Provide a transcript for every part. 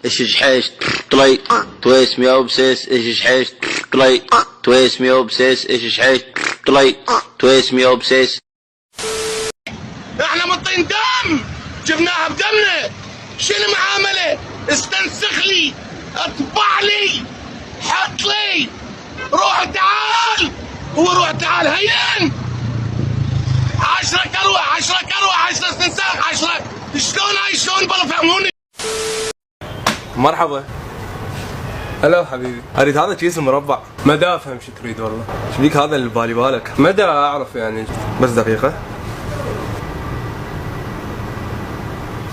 ايش حيش طلي تويس ميو بسيس ايش حيش طلي تويس ميو بسيس ايش حيش طلي تويس ميو بسيس. احنا مطين دم جبناها بدمنا. شنو معامله؟ استنسخ لي، اطبع لي، حط لي، روح تعال. هو روح تعال هين 10 كروه 10 كروه 10 استنساخ 10. شلون هاي شلون بالله فهموني. مرحبا. هلا حبيبي، اريد هذا كيس مربع. ما دا افهم شو تريد والله. شو بيك هذا اللي ببالي بالك؟ ما دا اعرف يعني. بس دقيقة.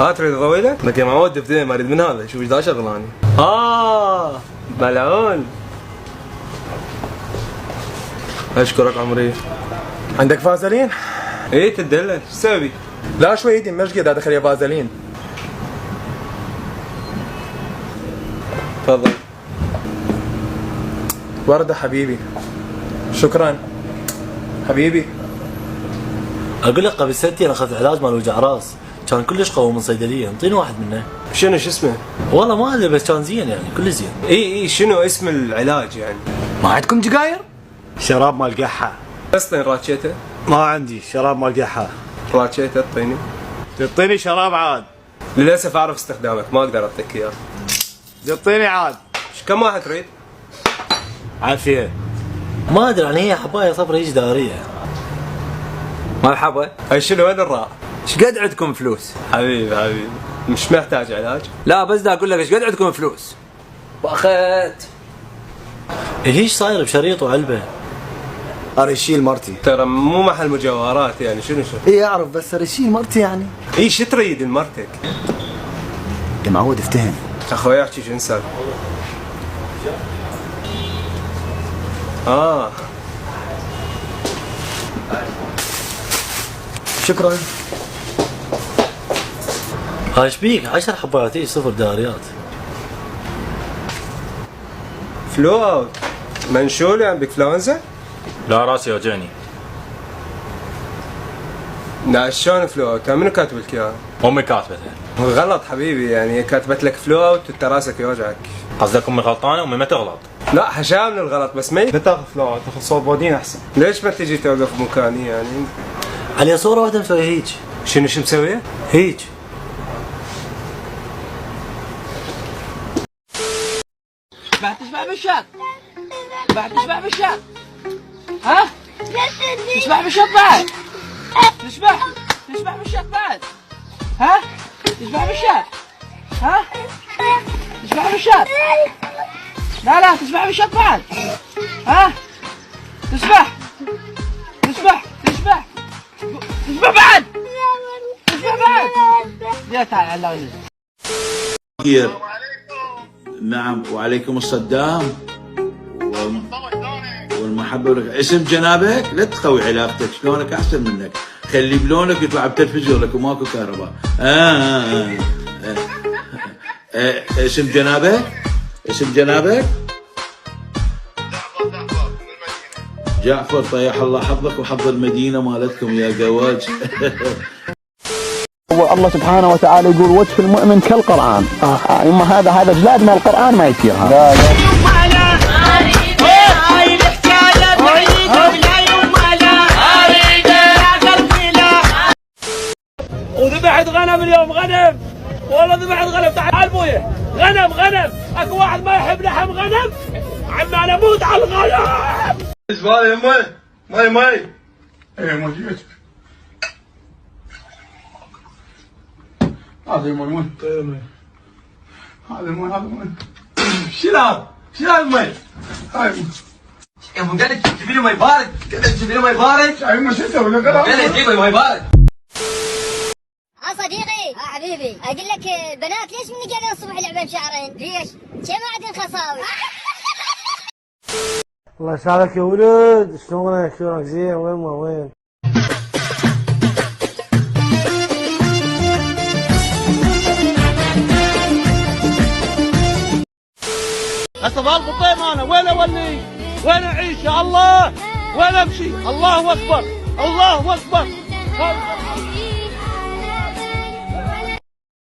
ها تريد ضويلة؟ لك يا معود دفتين ما اريد من هذا، شوف ايش دا شغلاني. ملعون. اشكرك عمري. عندك فازلين؟ ايه تدلل، ايش تسوي؟ لا شوي ايدي مشقد ادخل يا فازلين. تفضل. وردة حبيبي. شكرا. حبيبي. اقول لك قبل سنتين اخذت علاج مال وجع راس، كان كلش قوي من صيدليه، انطيني واحد منه. شنو شو اسمه؟ والله ما ادري بس كان زين يعني كل زين. اي شنو اسم العلاج يعني؟ ما عندكم جقاير؟ شراب مال قحة. اصلا راتشيته؟ ما عندي شراب مال قحة. راتشيته اعطيني. تعطيني شراب عاد. للاسف اعرف استخدامك ما اقدر اعطيك اياه. تعطيني عاد. كم واحد تريد؟ عافية. ما ادري يعني هي حبايه صفرا هيج داريه. مرحبا. هاي شنو وين الراء؟ ايش قد عندكم فلوس؟ حبيبي مش محتاج علاج. لا بس دا اقول لك ايش قد عندكم فلوس؟ باخت. هيش صاير بشريط وعلبه. ارشيل مرتي. ترى مو محل مجوهرات يعني شنو اي اعرف بس ارشيل مرتي يعني. اي شو تريد المرتك؟ يا معود افتهم. اخوي احكي شو انسان. شكرا. هاي ايش بيك 10 حبايات هيج صفر داريات. فلو اوت. منشول يعني بانفلونزا؟ لا راسي وجعني. لا شلون فلو اوت؟ منو كاتب لك اياها؟ امي كاتبتها. غلط حبيبي يعني كاتبت لك فلو اوت وانت راسك يوجعك. قصدك امي غلطانه؟ امي ما تغلط. لا حشام من الغلط بس ما لا تاخذ فلو اوت، تاخذ صوت بودين احسن. ليش ما تجي توقف مكاني يعني؟ علي صوره واحده مسوي هيج. شنو مسويه؟ هيج. تشبع بالشط. تشبع بالشط. ها؟ تشبع بالشط بعد. تشبع بالشط بعد. ها؟ تشبع بالشط. ها؟ تشبع بالشط. لا تشبع بالشط بعد. ها؟ تشبع بعد. تشبع بعد. يا تعال على نعم وعليكم الصدام والمحبة لك. اسم جنابك لا تقوي علاقتك، شلونك احسن منك، خلي بلونك يطلع بتلفزيون لك وماكو كهرباء. اسم جنابك جعفر. طيح الله حظك وحظ المدينة مالتكم يا قواج. الله سبحانه وتعالى يقول وجه المؤمن كالقرآن. يما هذا جلاد من القرآن ما يصير هذا. وذبحت غنم اليوم، غنم والله ذبحت غنم. تعال بويا غنم اكو واحد ما يحب لحم غنم. عم انا اموت على الغنم. ايش بالي مي ايه مي جيت. هذا المي هذا المي شيل المي. هاي يا ابو قال تجيب لي مي بارد، تجيب لي مي بارد. شايف ما شفته ولا غلط؟ قال تجيب لي مي بارد. صديقي حبيبي اقول لك بنات ليش من قاعدين الصبح يلعبون بشعرين؟ ليش؟ شي ما عندهم خصاوي. الله يسعدك يا ولد، شلونك زين؟ وين هسه ضال انا وين اولي؟ وين اعيش يا الله؟ وين امشي؟ الله اكبر الله اكبر.